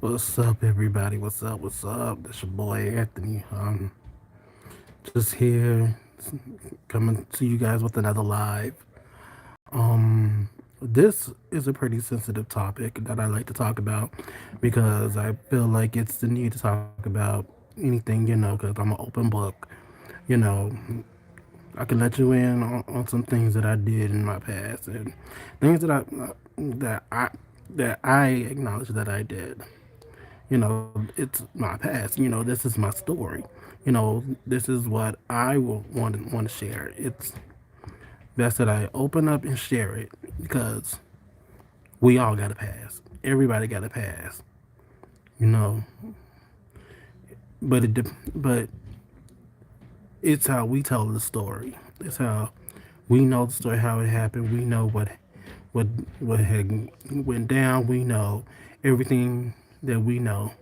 What's up, everybody? What's up? What's up? That's your boy Anthony. Just here, coming to you guys with another live. This is a pretty sensitive topic that I like to talk about because I feel like it's the need to talk about anything, because I'm an open book. You know, I can let you in on some things that I did in my past and things that I that I acknowledge that I did. It's my past. This is my story. This is what I will want to share. It's best that I open up and share it because we all got a past. Everybody got a past. You know, but it's how we tell the story. It's how we know the story, how it happened. We know what what had went down. We know everything that we know.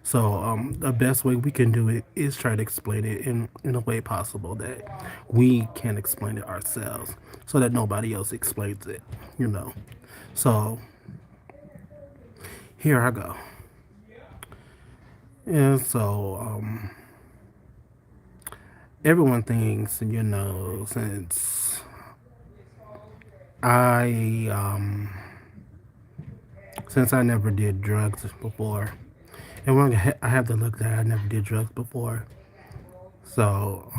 So the best way we can do it is try to explain it in a way possible that we can explain it ourselves, so that nobody else explains it. You know. So here I go. And so everyone thinks, I since I never did drugs before, and I have to look that I never did drugs before. So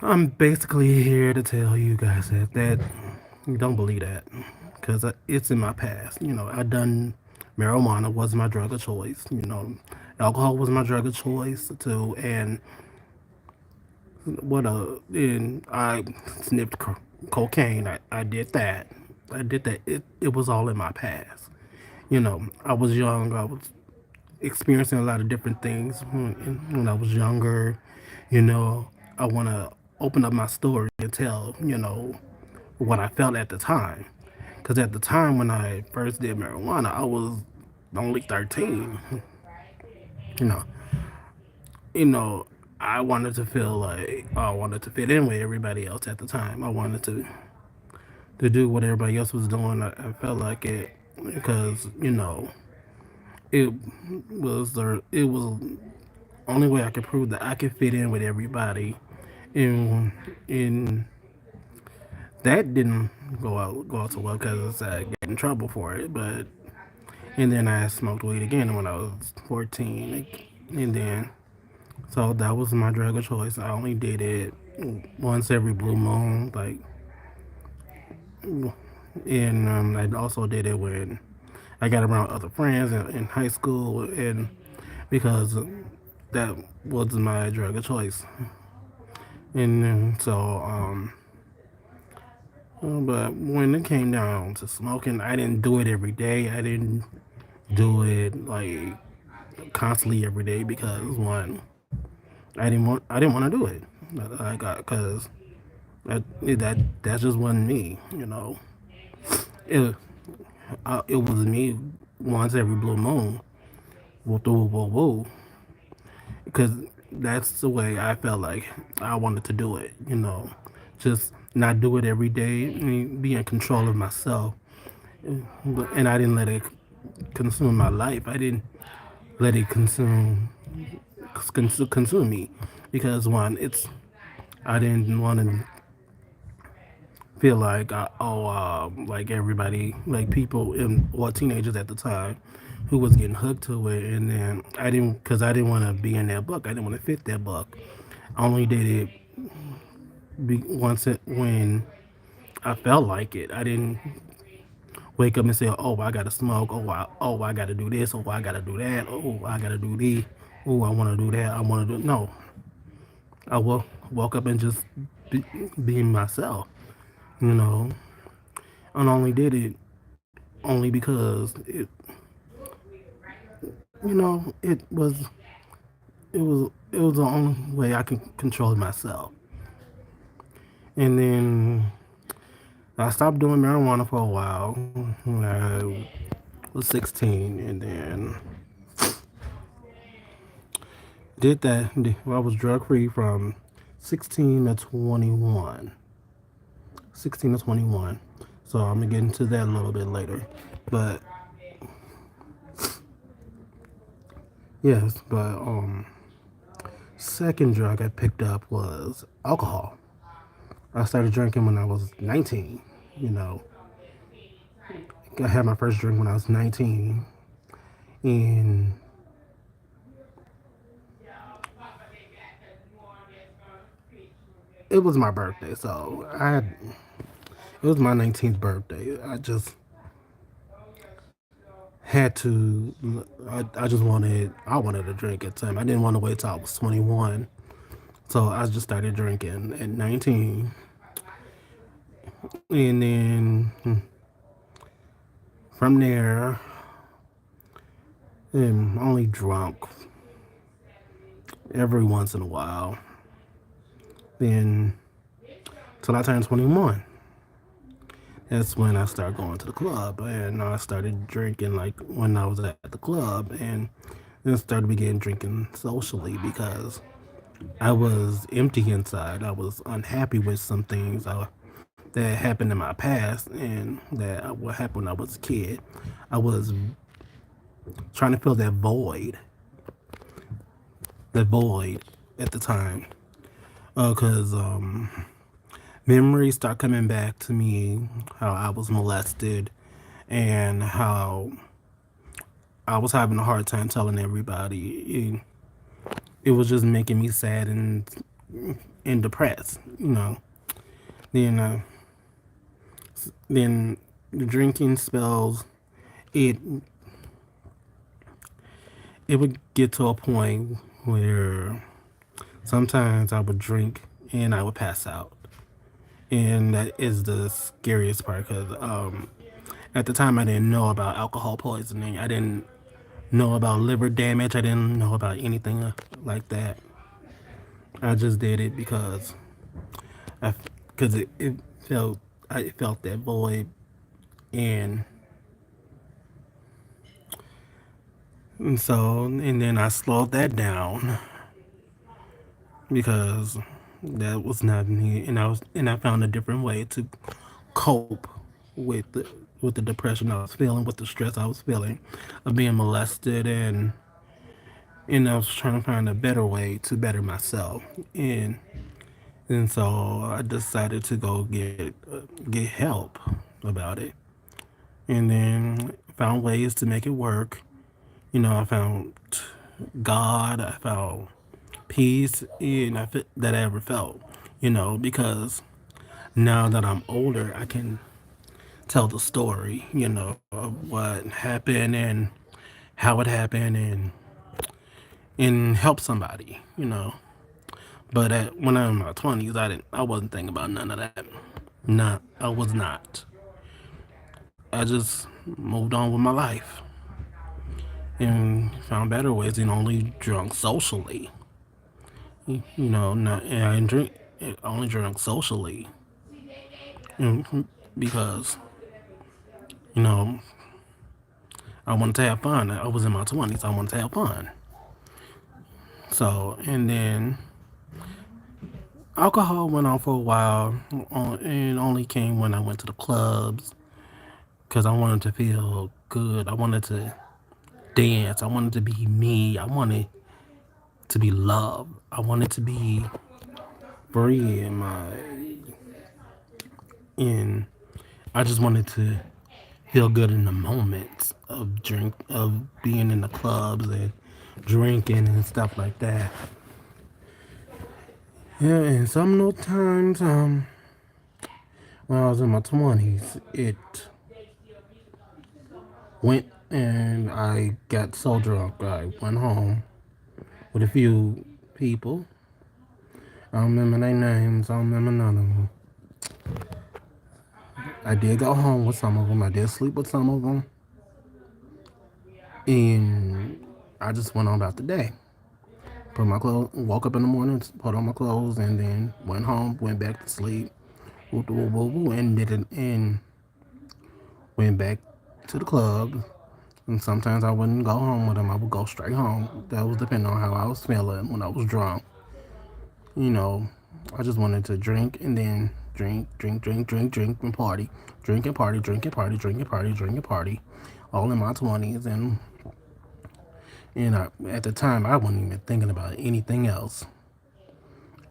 I'm basically here to tell you guys that you don't believe that because it's in my past. I done marijuana was my drug of choice. Alcohol was my drug of choice too, and and I sniffed cocaine. I did that. I did that. It was all in my past. I was young. I was experiencing a lot of different things when I was younger. You know, I want to open up my story and tell, what I felt at the time. Because at the time when I first did marijuana, I was only 13. You know, you know, I wanted to feel like I wanted to fit in with everybody else at the time. I wanted to do what everybody else was doing. I felt like it because it it was only way I could prove that I could fit in with everybody, and and that didn't go out so well because I got in trouble for it. But and then I smoked weed again when I was 14, and then so that was my drug of choice. I only did it once every blue moon, and I also did it when I got around other friends in high school, and because that was my drug of choice. And but when it came down to smoking, I didn't do it every day. I didn't do it like constantly every day because one, I didn't want to do it. I got because that just wasn't me. It it was me once every blue moon. Whoa, whoa, whoa, whoa. Because that's the way I felt like I wanted to do it. Just not do it every day, be in control of myself. And I didn't let it consume my life. I didn't let it consume me because one, it's I didn't want to feel like like everybody, like people or teenagers at the time who was getting hooked to it, and then I didn't want to be in that book. I didn't want to fit that book. I only did it once when I felt like it. I didn't wake up and say, "Oh, I gotta smoke. I gotta do this. Oh, I gotta do that. Oh, I gotta do this. Oh, I want to do that. I want to do." No, I woke up and just be, being myself. You know, and only did it only because it was the only way I could control myself. And then I stopped doing marijuana for a while when I was 16, and then did that. I was drug free from 16 to 21. 16 to 21. So I'm gonna get into that a little bit later. But Yes, but second drug I picked up was alcohol. I started drinking when I was 19. You know, I had my first drink when I was 19, and it was my birthday. So it was my 19th birthday. Had to. I just wanted. I wanted a drink at the time. I didn't want to wait till I was 21. So I just started drinking at 19, and then from there, I'm only drunk every once in a while. Then till I turned 21. That's when I started going to the club, and I started drinking like when I was at the club, and then started began drinking socially because I was empty inside. I was unhappy with some things that happened in my past, and that what happened when I was a kid. I was trying to fill that void at the time, because memories start coming back to me how I was molested and how I was having a hard time telling everybody. It was just making me sad and depressed, you know. Then then the drinking spells. It it would get to a point where sometimes I would drink and I would pass out, and that is the scariest part because at the time I didn't know about alcohol poisoning. I didn't know about liver damage. I didn't know about anything like that. I just did it I because it felt I felt that void, and and then I slowed that down because that was not me, and I found a different way to cope with the depression I was feeling, with the stress I was feeling of being molested, and I was trying to find a better way to better myself, and so I decided to go get help about it, and then found ways to make it work. I found God, I found peace, and that I ever felt. Because now that I'm older, I can tell the story, of what happened and how it happened, and help somebody. But when I was in my 20s, I wasn't thinking about none of that. Not, I was not. I just moved on with my life and found better ways and only drunk socially. Not and I didn't drink. Only drunk socially, because you know I wanted to have fun. I was in my 20s. I wanted to have fun. So, and then alcohol went on for a while, and only came when I went to the clubs because I wanted to feel good. I wanted to dance. I wanted to be me. I wanted to be loved. I wanted to be free in. I just wanted to feel good in the moments of being in the clubs and drinking and stuff like that. Yeah, and some of those times, when I was in my 20s, it went and I got so drunk I went home with a few people. I don't remember their names. I don't remember none of them. I did go home with some of them. I did sleep with some of them, and I just went on about the day. Put my clothes, woke up in the morning, put on my clothes, and then went home, went back to sleep, and did it, and went back to the club. And sometimes I wouldn't go home with them. I would go straight home. That was depending on how I was feeling when I was drunk. You know, I just wanted to drink and then drink and party, drink and party, drink and party, drink and party, drink and party, all in my 20s, and And at the time, I wasn't even thinking about anything else.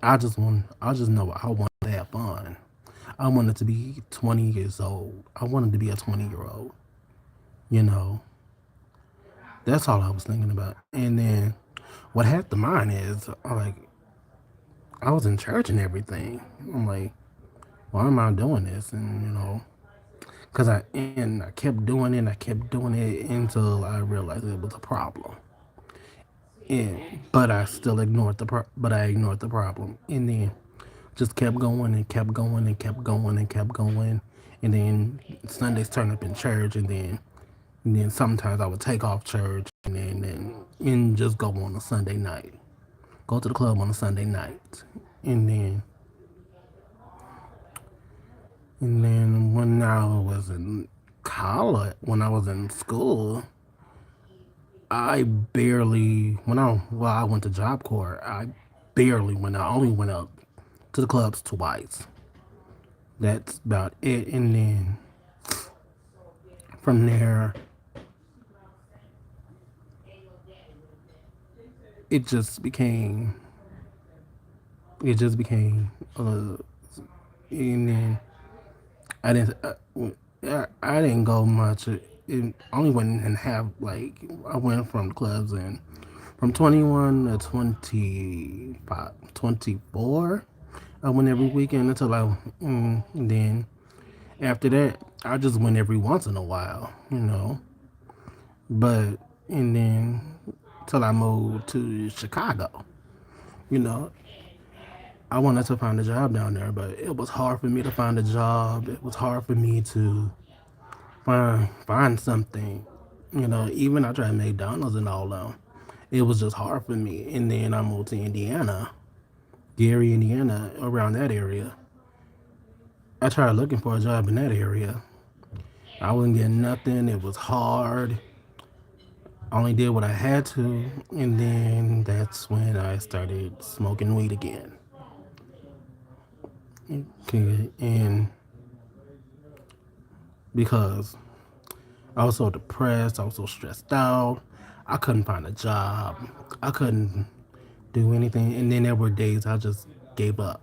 I just know I wanted to have fun. I wanted to be 20 years old. I wanted to be a 20-year-old. You know, that's all I was thinking about. And then what had the mind is, like, I was in church and everything. I'm like, why am I doing this? And, because I kept doing it and I kept doing it until I realized it was a problem. And, but I still ignored the problem. And then just kept going and kept going and kept going and kept going. And then Sundays turn up in church, and then sometimes I would take off church and just go on a Sunday night. Go to the club on a Sunday night. And then when I was in college, when I was in school, I barely I went to Job Corps. I barely went out. I only went out to the clubs twice. That's about it. And then from there, it just became it just became and then I didn't I didn't go much. It only went and have like I went from clubs and from 21 to 25, 24. I went every weekend until and then after that I just went every once in a while. But and then till I moved to Chicago, you know, I wanted to find a job down there, but it was hard for me to find a job. It was hard for me to find something. Even I tried McDonald's and all that. It was just hard for me. And then I moved to Indiana, Gary, Indiana, around that area. I tried looking for a job in that area. I wasn't getting nothing. It was hard. I only did what I had to, and then that's when I started smoking weed again. Okay, and because I was so depressed, I was so stressed out, I couldn't find a job, I couldn't do anything, and then there were days I just gave up,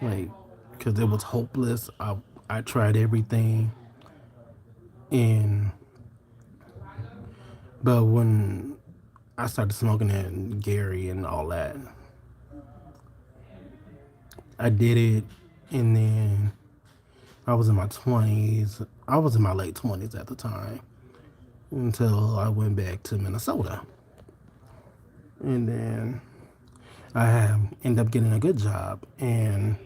like, because it was hopeless. I tried everything, and but when I started smoking at Gary and all that, I did it, and then I was in my 20s. I was in my late 20s at the time until I went back to Minnesota. And then I ended up getting a good job, and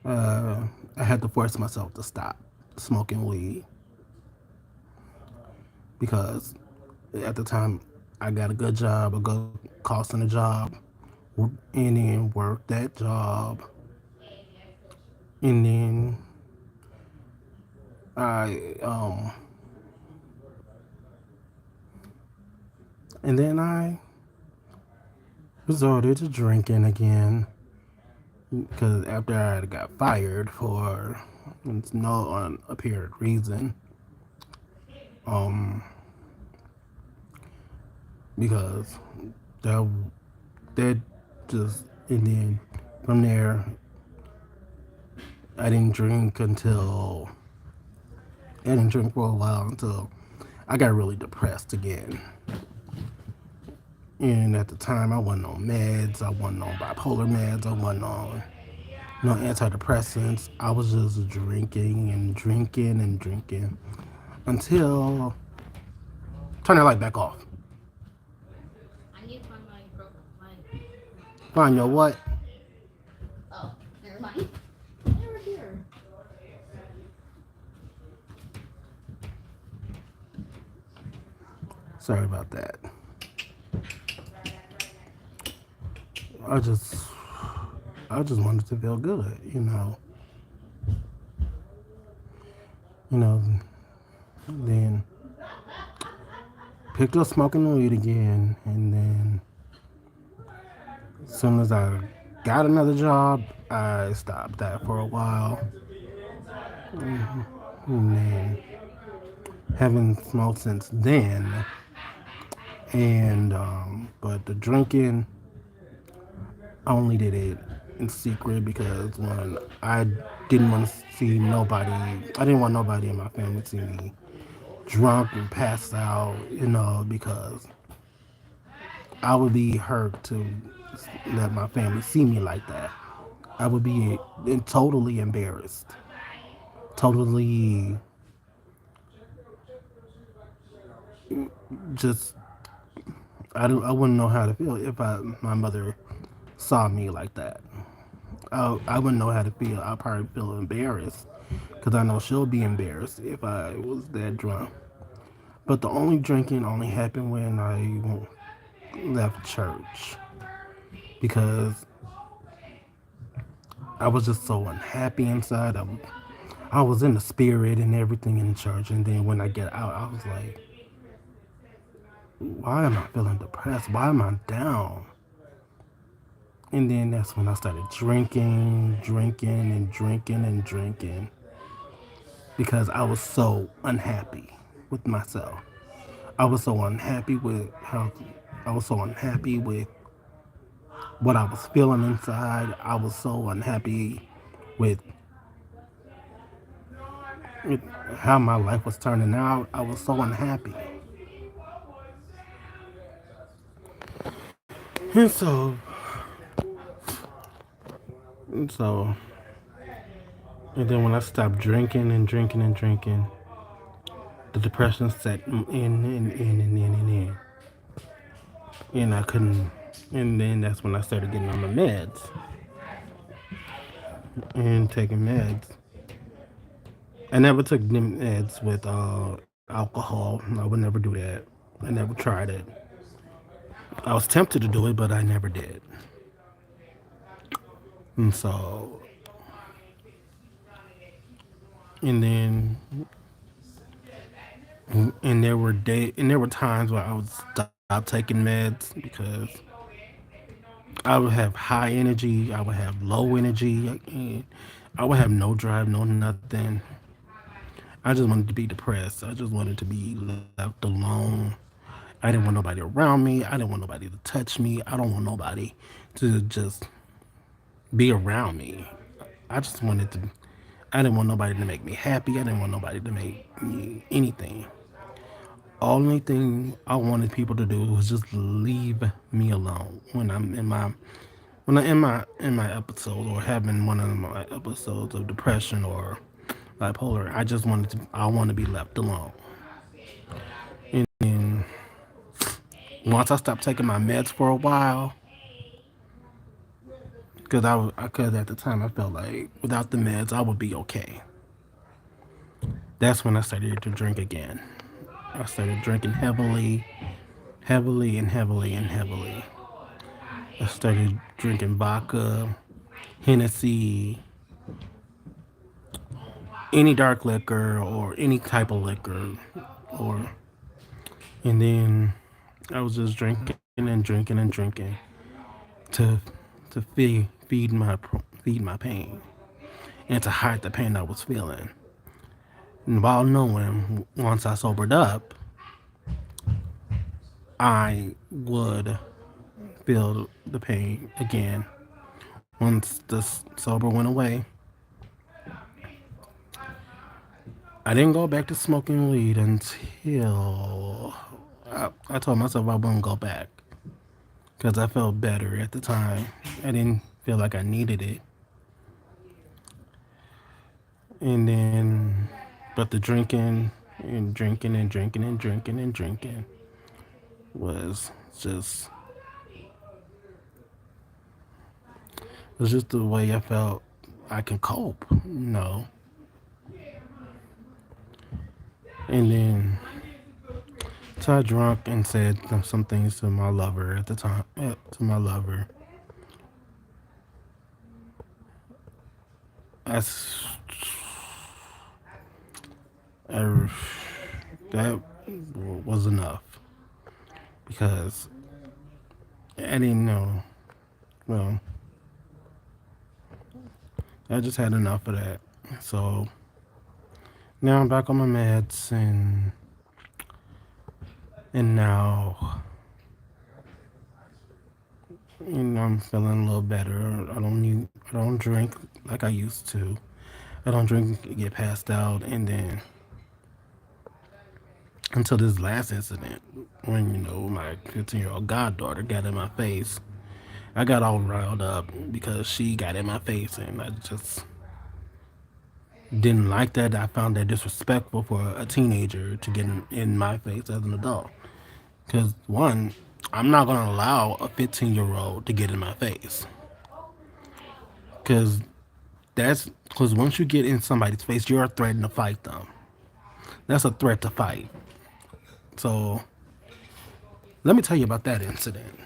I had to force myself to stop smoking weed because at the time I got a good job, a good cost center job, and then worked that job, and then I and then I resorted to drinking again because after I got fired for no unapparent reason, um, because that that just and then from there I didn't drink until I didn't drink for a while until I got really depressed again. And at the time, I wasn't on meds. I wasn't on bipolar meds. I wasn't on no antidepressants. I was just drinking and drinking and drinking until turn that light back off. I need to find my find your what? Oh, never mind. Never here. Sorry about that. I just I just wanted to feel good. You know, then picked up smoking weed again, and then as soon as I got another job, I stopped that for a while. And then haven't smoked since then. And but the drinking, I only did it in secret because when I didn't want to see nobody, I didn't want nobody in my family to see me drunk and passed out, because I would be hurt to let my family see me like that. I would be totally embarrassed, totally just I wouldn't know how to feel if my mother saw me like that. I wouldn't know how to feel. I'd probably feel embarrassed because I know she'll be embarrassed if I was that drunk. But the only drinking only happened when I left church because I was just so unhappy inside. I was in the spirit and everything in church, and then when I get out, I was like, why am I feeling depressed? Why am I down? And then that's when I started drinking and drinking and drinking because I was so unhappy with myself. I was so unhappy with how I was so unhappy with what I was feeling inside. I was so unhappy with, with how my life was turning out. I was so unhappy. And so, and then when I stopped drinking and drinking and drinking, the depression set in. And I couldn't, and then that's when I started getting on my meds and taking meds. I never took meds with alcohol. I would never do that. I never tried it. I was tempted to do it, but I never did. And so, and then, and there were times where I would stop taking meds because I would have high energy, I would have low energy, and I would have no drive, no nothing. I just wanted to be depressed. I just wanted to be left alone. I didn't want nobody around me. I didn't want nobody to touch me. I don't want nobody to just be around me. I just wanted to. I didn't want nobody to make me happy. I didn't want nobody to make me anything. Only thing I wanted people to do was just leave me alone when I'm in my episode or having one of my episodes of depression or bipolar. I want to be left alone. And then once I stopped taking my meds for a while, because at the time I felt like without the meds I would be okay. That's when I started to drink again. I started drinking heavily, heavily and heavily and heavily. I started drinking vodka, Hennessy, any dark liquor or any type of liquor, or and then I was just drinking and drinking and drinking to feed my pain and to hide the pain I was feeling. And while knowing once I sobered up, I would feel the pain again. Once the sober went away, I didn't go back to smoking weed until I told myself I wouldn't go back because I felt better at the time. I didn't feel like I needed it. And then, but the drinking and drinking and drinking and drinking and drinking was just was just the way I felt I can cope, And then so I drunk and said some things to my lover at the time. To my lover, I, I that was enough because I didn't know. Well, I just had enough of that. So now I'm back on my meds and now and I'm feeling a little better. I don't drink like I used to. I don't drink, get passed out, and then until this last incident when my 15-year-old goddaughter got in my face. I got all riled up because she got in my face, and I just didn't like that. I found that disrespectful for a teenager to get in my face as an adult. Because, one, I'm not going to allow a 15-year-old to get in my face. Because because once you get in somebody's face, you're threatening to fight them. That's a threat to fight. So, let me tell you about that incident.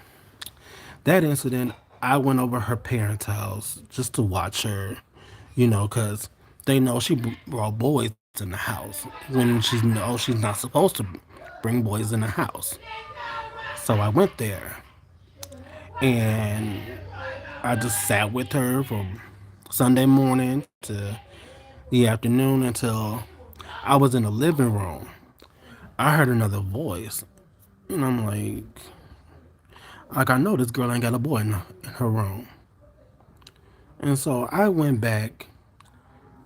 That incident, I went over her parents' house just to watch her, because they know she brought boys in the house when she knows she's not supposed to bring boys in the house. So I went there and I just sat with her from Sunday morning to the afternoon until I was in the living room. I heard another voice, and I'm like I know this girl ain't got a boy in her room. And so I went back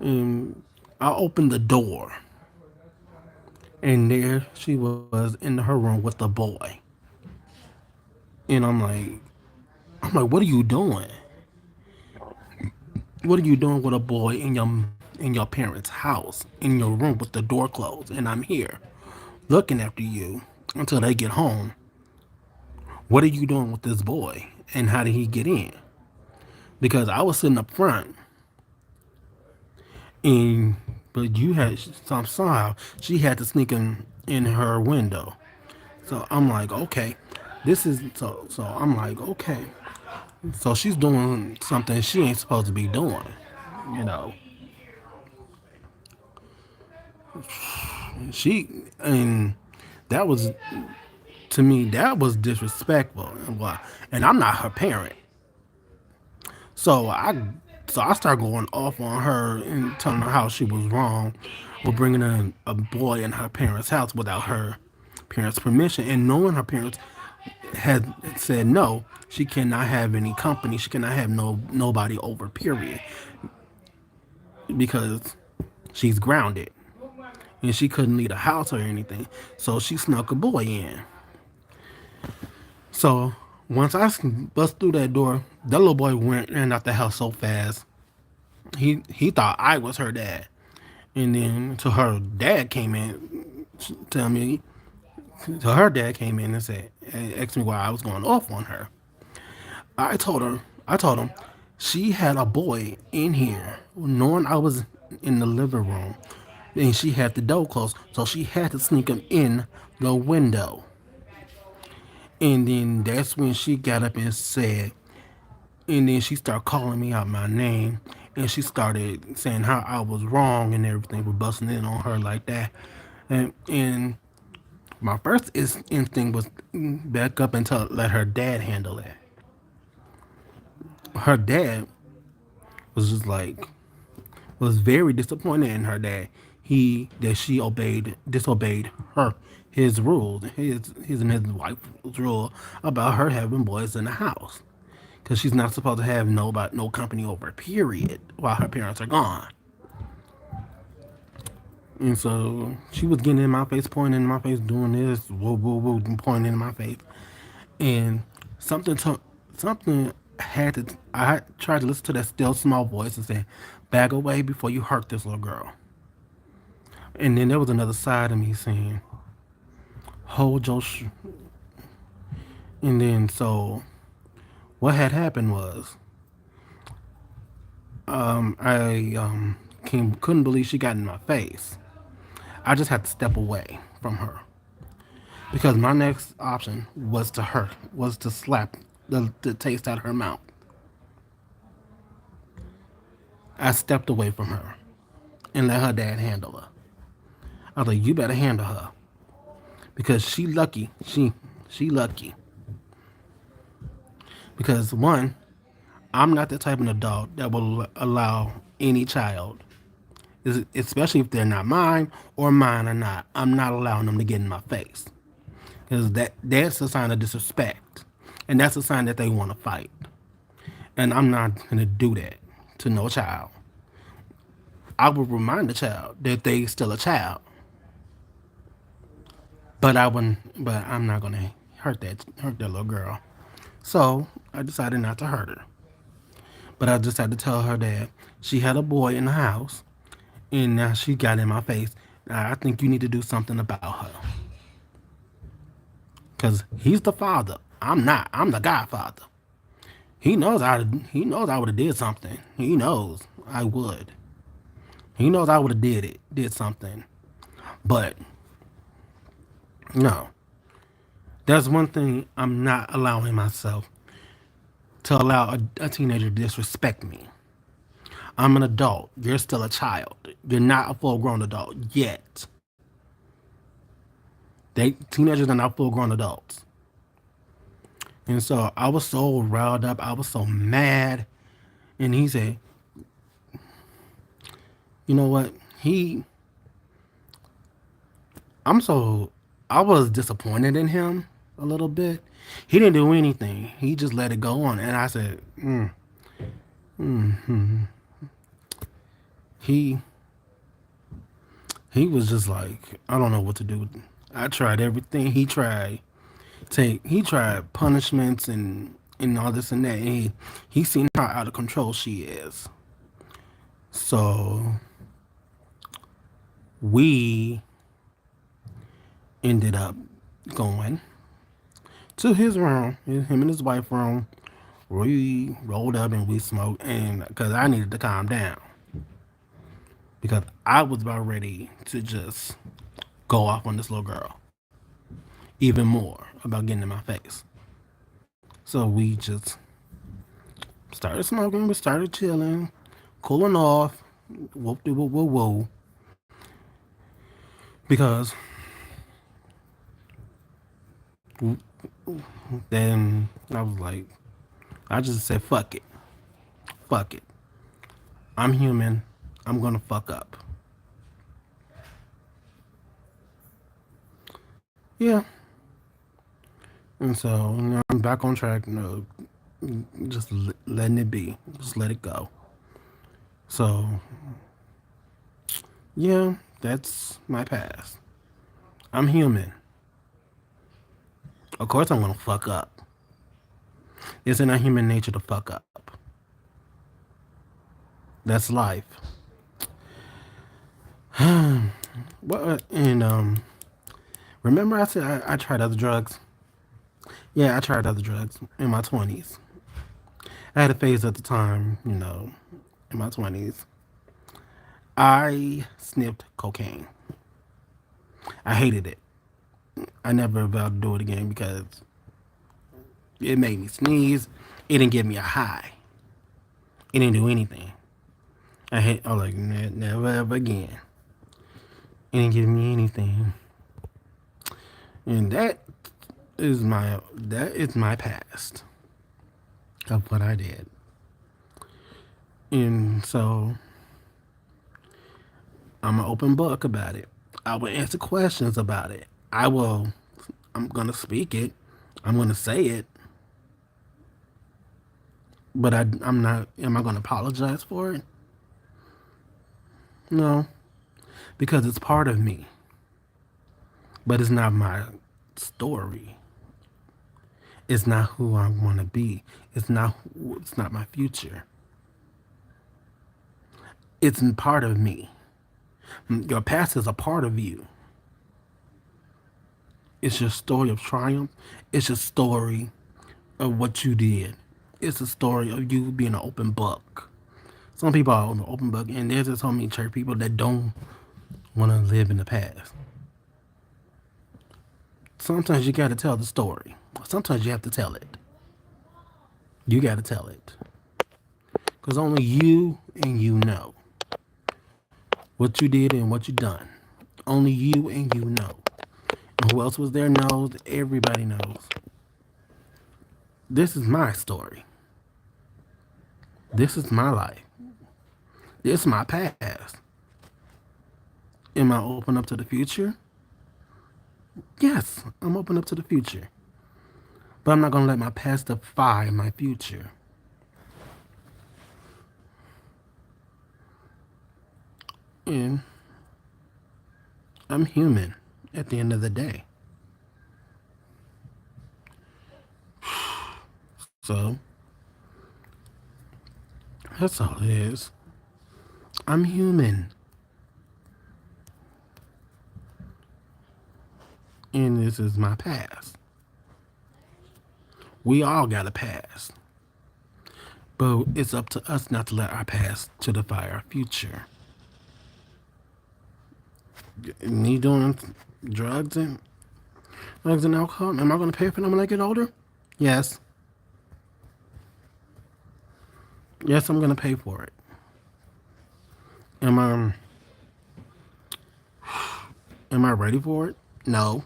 and I opened the door, and there she was in her room with the boy. And I'm like, what are you doing? What are you doing with a boy in your parents' house, in your room with the door closed? And I'm here, looking after you until they get home. What are you doing with this boy? And how did he get in? Because I was sitting up front, and but you had somehow she had to sneak in her window. So I'm like, okay, this is so I'm like, okay. So she's doing something she ain't supposed to be doing, you know. She and that was to me that was disrespectful. And I'm not her parent. So I started going off on her and telling her how she was wrong for bringing in a boy in her parents' house without her parents' permission, and knowing her parents had said no, she cannot have any company. She cannot have nobody over. Period, because she's grounded and she couldn't leave the house or anything. So she snuck a boy in. So once I bust through that door, that little boy ran out the house so fast. He thought I was her dad, and then to her dad came in, tell me. So her dad came in and asked me why I was going off on her. I told her, I told him, she had a boy in here, knowing I was in the living room, and she had the door closed, so she had to sneak him in the window. And then that's when she got up and said, and then she started calling me out my name, and she started saying how I was wrong and everything for busting in on her like that. And my first instinct was back up and let her dad handle it. Her dad was just like was very disappointed in her dad. He that she disobeyed her his rules, his and his wife's rule about her having boys in the house, because she's not supposed to have no company over. Period. While her parents are gone. And so she was getting in my face, pointing in my face, doing this, whoa, whoa, whoa, pointing in my face. And something to, something had to. I tried to listen to that still small voice and say, "Back away before you hurt this little girl." And then there was another side of me saying, "Hold your." And then so what had happened was, I couldn't believe she got in my face. I just had to step away from her because my next option was to slap the taste out of her mouth. I stepped away from her and let her dad handle her. I was like, you better handle her because she lucky. She lucky because one, I'm not the type of adult that will allow any child, especially if they're not mine or mine or not. I'm not allowing them to get in my face because that's a sign of disrespect. And that's a sign that they want to fight. And I'm not going to do that to no child. I will remind the child that they still a child, but I wouldn't. But I'm not gonna hurt that little girl. So I decided not to hurt her. But I just had to tell her that she had a boy in the house, and now she got in my face. I think you need to do something about her, cause he's the father. I'm not. I'm the godfather. He knows I. He knows I would have did something. He knows I would. He knows I would have did something. But no, there's one thing I'm not allowing myself to allow a teenager to disrespect me. I'm an adult. You're still a child. You're not a full grown adult yet. Teenagers are not full grown adults. And so I was so riled up. I was so mad. And he said, you know what? I'm so, I was disappointed in him a little bit. He didn't do anything. He just let it go on. And I said, he, he was just like, I don't know what to do. I tried everything. He tried punishments and all this and that. And he seen how out of control she is. So we ended up going to his room, him and his wife room. We rolled up and we smoked, and because I needed to calm down, because I was about ready to just go off on this little girl even more about getting in my face. So we just started smoking, we started chilling, cooling off, whoop de whoop whoop whoop. Because then I was like, I just said, fuck it. Fuck it. I'm human. I'm gonna fuck up. Yeah. And so I'm back on track. Just letting it be. Just let it go. So yeah, that's my past. I'm human. Of course I'm gonna fuck up. It's in our human nature to fuck up. That's life. What and remember I said I tried other drugs? Yeah, I tried other drugs in my 20s. I had a phase at the time, in my 20s. I sniffed cocaine. I hated it. I never vowed to do it again because it made me sneeze. It didn't give me a high. It didn't do anything. I was like, never ever again. It didn't give me anything. And that is my past of what I did. And so I'm an open book about it. I will answer questions about it. I'm gonna speak it. I'm gonna say it. But I'm not. Am I gonna apologize for it? No, because it's part of me. But it's not my story. It's not who I want to be. It's not my future. It's part of me. Your past is a part of you. It's your story of triumph. It's your story of what you did. It's a story of you being an open book. Some people are an open book, and there's just so many church people that don't want to live in the past. Sometimes you got to tell the story. Sometimes you have to tell it. You got to tell it. Because only you and you know what you did and what you done. Only you and you know. And who else was there knows. Everybody knows. This is my story. This is my life. This is my past. Am I open up to the future? Yes, I'm open up to the future. But I'm not going to let my past define my future. And I'm human at the end of the day. So that's all it is. I'm human. And this is my past. We all got a past. But it's up to us not to let our past to define our future. Me doing drugs and alcohol, am I going to pay for them when I get older? Yes. Yes, I'm going to pay for it. Am I ready for it? No.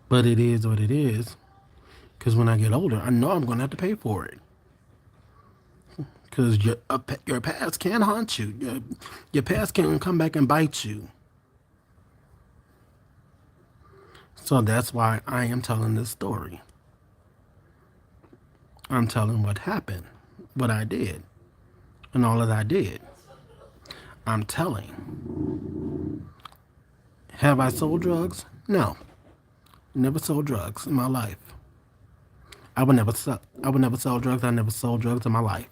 But it is what it is. Because when I get older, I know I'm going to have to pay for it. Because your past can haunt you. Your past can come back and bite you. So that's why I am telling this story. I'm telling what happened, what I did, and all that I did. I'm telling. Have I sold drugs? No. Never sold drugs in my life. I would never sell drugs. I never sold drugs in my life.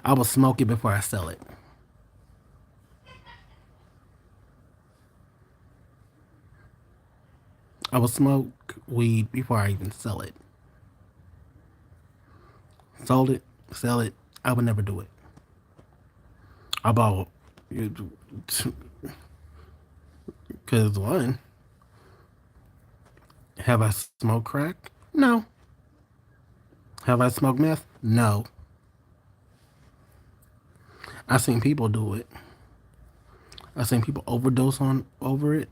I will smoke it before I sell it. I will smoke weed before I even sell it. Sold it, sell it. I would never do it. I bought because one, have I smoked crack? No. Have I smoked meth? No. I've seen people do it. I've seen people overdose on over it.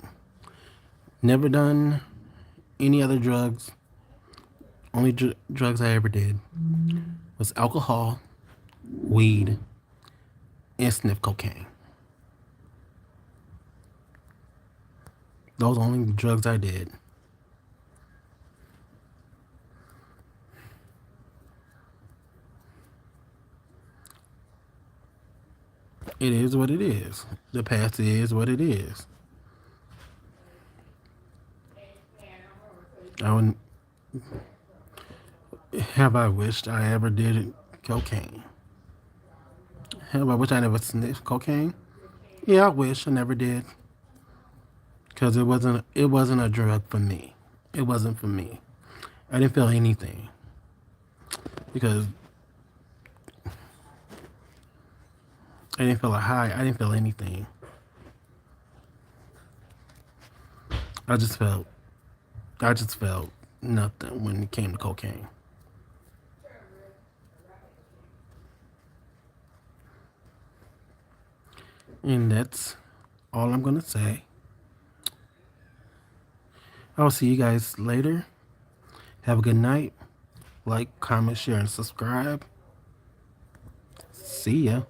Never done any other drugs. Only drugs I ever did was alcohol, weed, and sniff cocaine. Those are only the drugs I did. It is what it is. The past is what it is. I would have I wished I ever did cocaine. Have I wished I never sniffed cocaine? Yeah, I wish I never did. Cause it wasn't a drug for me. It wasn't for me. I didn't feel anything. Because I didn't feel a high. I didn't feel anything. I just felt I just felt nothing when it came to cocaine. And that's all I'm gonna say. I'll see you guys later. Have a good night. Like, comment, share, and subscribe. See ya.